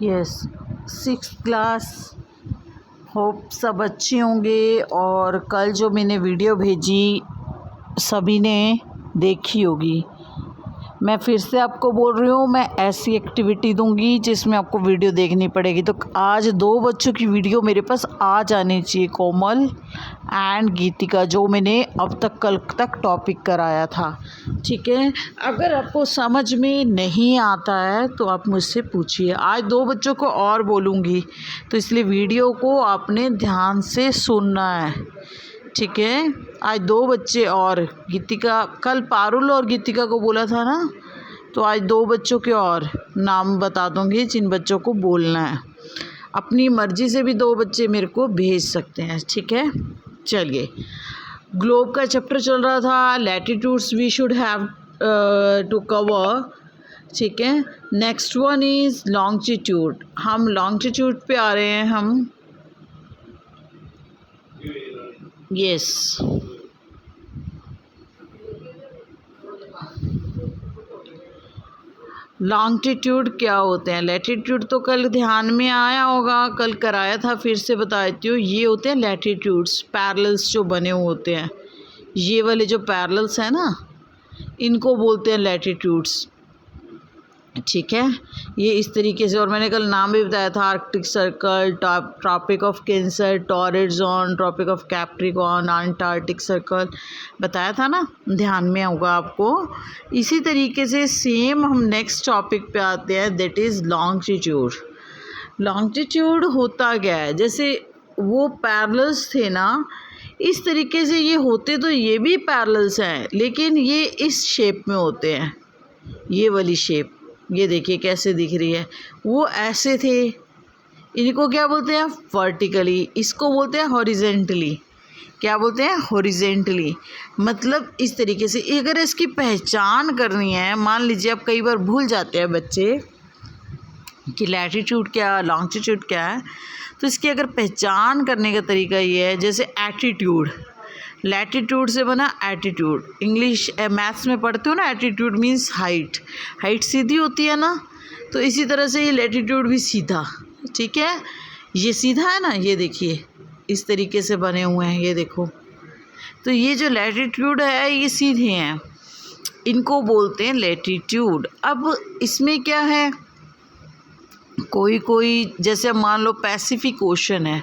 Yes, 6th class. Hope सब अच्छे होंगे। और कल जो मैंने वीडियो भेजी सभी ने देखी होगी। मैं फिर से आपको बोल रही हूँ, मैं ऐसी एक्टिविटी दूंगी जिसमें आपको वीडियो देखनी पड़ेगी। तो आज 2 बच्चों की वीडियो मेरे पास आ जानी चाहिए, कोमल एंड गीतिका, जो मैंने अब तक कल तक टॉपिक कराया था। ठीक है, अगर आपको समझ में नहीं आता है तो आप मुझसे पूछिए। आज 2 बच्चों को और बोलूँगी, तो इसलिए वीडियो को आपने ध्यान से सुनना है। ठीक है, आज 2 बच्चे और गीतिका, कल पारुल और गीतिका को बोला था ना, तो आज 2 बच्चों के और नाम बता दूंगी जिन बच्चों को बोलना है। अपनी मर्जी से भी 2 बच्चे मेरे को भेज सकते हैं। ठीक है, चलिए। ग्लोब का चैप्टर चल रहा था, latitudes we should have to cover. ठीक है, नेक्स्ट वन इज़ लॉन्गिट्यूड। हम लॉन्गिट्यूड पे आ रहे हैं हम। यस, लॉन्गिट्यूड क्या होते हैं? लैटिट्यूड तो कल ध्यान में आया होगा, कल कराया था, फिर से बता देती हूँ। ये होते हैं लैटिट्यूड्स, पैरेलल्स जो बने हुए होते हैं। ये वाले जो पैरेलल्स हैं ना, इनको बोलते हैं लैटिट्यूड्स। ठीक है, ये इस तरीके से। और मैंने कल नाम भी बताया था, Arctic circle, Tropic of Cancer, torrid zone, Tropic of Capricorn, Antarctic circle बताया था ना, ध्यान में होगा आपको। इसी तरीके से सेम हम नेक्स्ट टॉपिक पे आते हैं, दैट इज़ लॉन्गिट्यूड। लॉन्गिट्यूड होता क्या है? जैसे वो पैरेलल्स थे ना, इस तरीके से ये होते, तो ये भी पैरेलल्स हैं, लेकिन ये इस शेप में होते हैं। ये वाली शेप, ये देखिए कैसे दिख रही है। वो ऐसे थे, इनको क्या बोलते हैं? वर्टिकली। इसको बोलते हैं हॉरिजेंटली। क्या बोलते हैं? हॉरिजेंटली। मतलब इस तरीके से। अगर इसकी पहचान करनी है, मान लीजिए आप कई बार भूल जाते हैं बच्चे कि लैटिट्यूड क्या, लॉन्गिट्यूड क्या है, तो इसकी अगर पहचान करने का तरीका ये है, जैसे एटीट्यूड, लैटिट्यूड से बना एटीट्यूड। इंग्लिश मैथ्स में पढ़ते हो ना, एटीट्यूड मीन्स हाइट। हाइट सीधी होती है ना, तो इसी तरह से ये लैटिट्यूड भी सीधा। ठीक है, ये सीधा है ना, ये देखिए इस तरीके से बने हुए हैं, ये देखो। तो ये जो लैटिट्यूड है ये सीधे हैं, इनको बोलते हैं लैटिट्यूड। अब इसमें क्या है, कोई जैसे मान लो पैसिफिक ओशन है,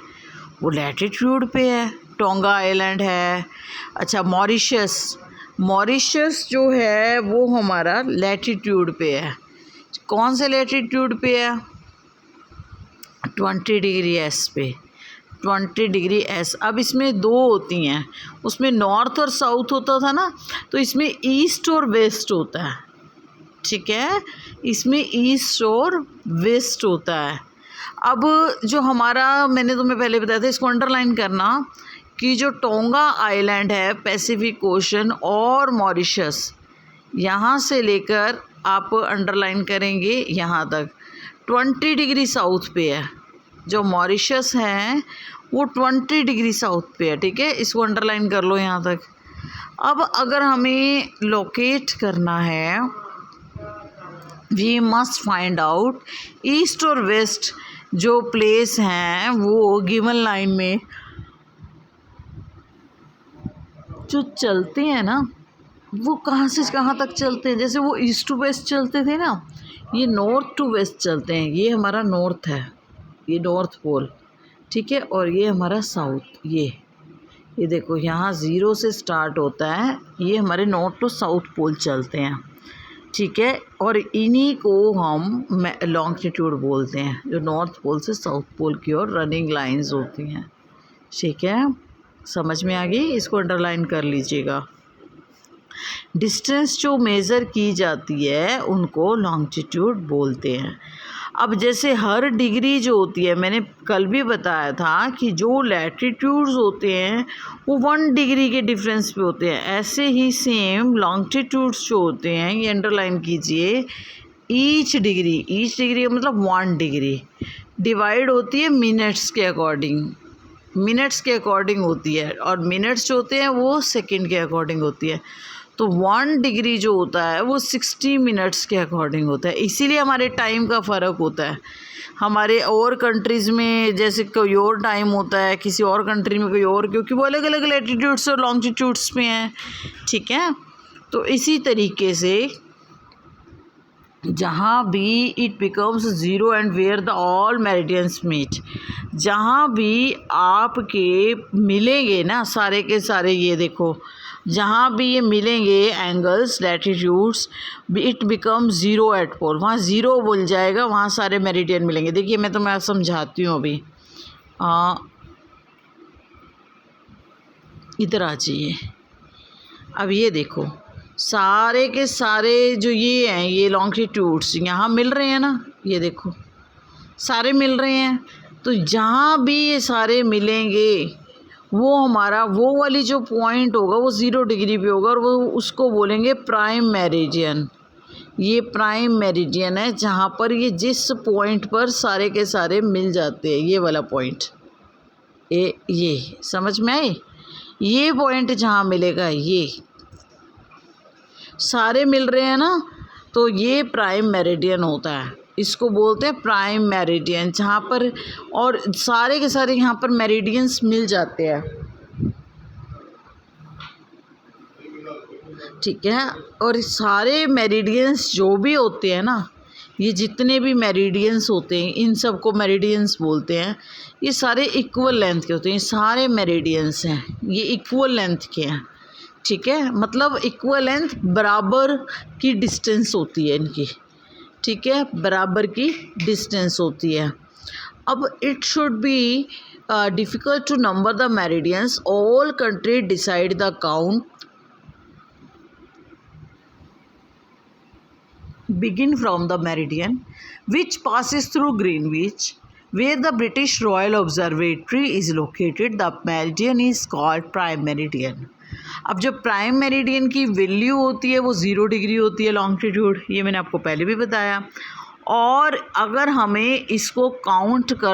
वो लैटिट्यूड पे है। टोंगा आइलैंड है। अच्छा, मॉरिशस जो है वो हमारा लैटिट्यूड पे है। कौन से लैटिट्यूड पे है? 20 डिग्री एस पे, 20 डिग्री एस। अब इसमें 2 होती हैं, उसमें नॉर्थ और साउथ होता था ना, तो इसमें ईस्ट और वेस्ट होता है। ठीक है, इसमें ईस्ट और वेस्ट होता है। अब जो हमारा, मैंने तुम्हें पहले बताया था, इसको अंडरलाइन करना कि जो टोंगा आइलैंड है, पैसिफिक ओशन और मॉरिशस, यहाँ से लेकर आप अंडरलाइन करेंगे यहाँ तक 20 डिग्री साउथ पे है। जो मॉरिशस है वो 20 डिग्री साउथ पे है। ठीक है, इसको अंडरलाइन कर लो यहाँ तक। अब अगर हमें लोकेट करना है, we must find out east और वेस्ट जो प्लेस हैं, वो गिवन लाइन में जो चलते हैं ना, वो कहाँ से कहाँ तक चलते हैं। जैसे वो ईस्ट टू वेस्ट चलते थे ना, ये नॉर्थ टू वेस्ट चलते हैं। ये हमारा नॉर्थ है, ये नॉर्थ पोल। ठीक है, और ये हमारा साउथ। ये देखो, यहाँ 0 से स्टार्ट होता है, ये हमारे नॉर्थ टू साउथ पोल चलते हैं। ठीक है, और इन्हीं को हम लॉन्गिट्यूड बोलते हैं, जो नॉर्थ पोल से साउथ पोल की ओर रनिंग लाइंस होती हैं। ठीक है, समझ में आ गई? इसको अंडरलाइन कर लीजिएगा। डिस्टेंस जो मेज़र की जाती है उनको लॉन्गिट्यूड बोलते हैं। अब जैसे हर डिग्री जो होती है, मैंने कल भी बताया था कि जो लैटिट्यूड्स होते हैं वो 1 डिग्री के डिफरेंस पे होते हैं। ऐसे ही सेम लॉन्गिट्यूड्स जो होते हैं, ये अंडरलाइन कीजिए, ईच डिग्री का मतलब 1 डिग्री डिवाइड होती है मिनट्स के अकॉर्डिंग। मिनट्स के अकॉर्डिंग होती है, और मिनट्स जो होते हैं वो सेकंड के अकॉर्डिंग होती है। तो 1 डिग्री जो होता है वो 60 मिनट्स के अकॉर्डिंग होता है, इसीलिए हमारे टाइम का फ़र्क होता है। हमारे और कंट्रीज़ में जैसे कोई और टाइम होता है, किसी और कंट्री में कोई और, क्योंकि वो अलग अलग लैटिट्यूड्स और लॉन्गिट्यूड्स में हैं, ठीक है। तो इसी तरीके से जहाँ भी it becomes zero and where the all meridians meet, जहाँ भी आपके मिलेंगे ना सारे के सारे, ये देखो जहाँ भी ये मिलेंगे angles latitudes, it become zero at pole, वहाँ ज़ीरो बोल जाएगा, वहाँ सारे मेरिडियन मिलेंगे। देखिए मैं तुम्हें समझाती हूँ अभी, इधर आ जाइए। अब ये देखो सारे के सारे जो ये हैं, ये लॉन्गिट्यूड्स यहाँ मिल रहे हैं ना, ये देखो सारे मिल रहे हैं। तो जहाँ भी ये सारे मिलेंगे वो हमारा वो वाली जो पॉइंट होगा वो 0 डिग्री पे होगा, और वो उसको बोलेंगे प्राइम मेरिडियन। ये प्राइम मेरिडियन है जहाँ पर ये जिस पॉइंट पर सारे के सारे मिल जाते हैं, ये वाला पॉइंट, ये समझ में आए? ये पॉइंट जहाँ मिलेगा, ये सारे मिल रहे हैं ना, तो ये प्राइम मेरिडियन होता है, इसको बोलते हैं प्राइम मेरिडियन, जहाँ पर और सारे के सारे यहाँ पर मेरिडियंस मिल जाते हैं, ठीक है। और सारे मेरिडियंस जो भी होते हैं ना, ये जितने भी मेरिडियंस होते हैं इन सब को मेरिडियंस बोलते हैं। ये सारे इक्वल लेंथ के होते हैं, ये सारे मेरिडियंस हैं, ये इक्वल लेंथ के हैं, ठीक है। मतलब इक्वल लेंथ, बराबर की डिस्टेंस होती है इनकी, ठीक है, बराबर की डिस्टेंस होती है। अब it should be difficult to number the meridians, all country decide the count begin from the meridian which passes through Greenwich, where the British Royal Observatory is located. The meridian is called prime meridian. अब जो prime meridian की value होती है वो 0 degree होती है longitude, ये मैंने आपको पहले भी बताया। और अगर हमें इसको काउंट कर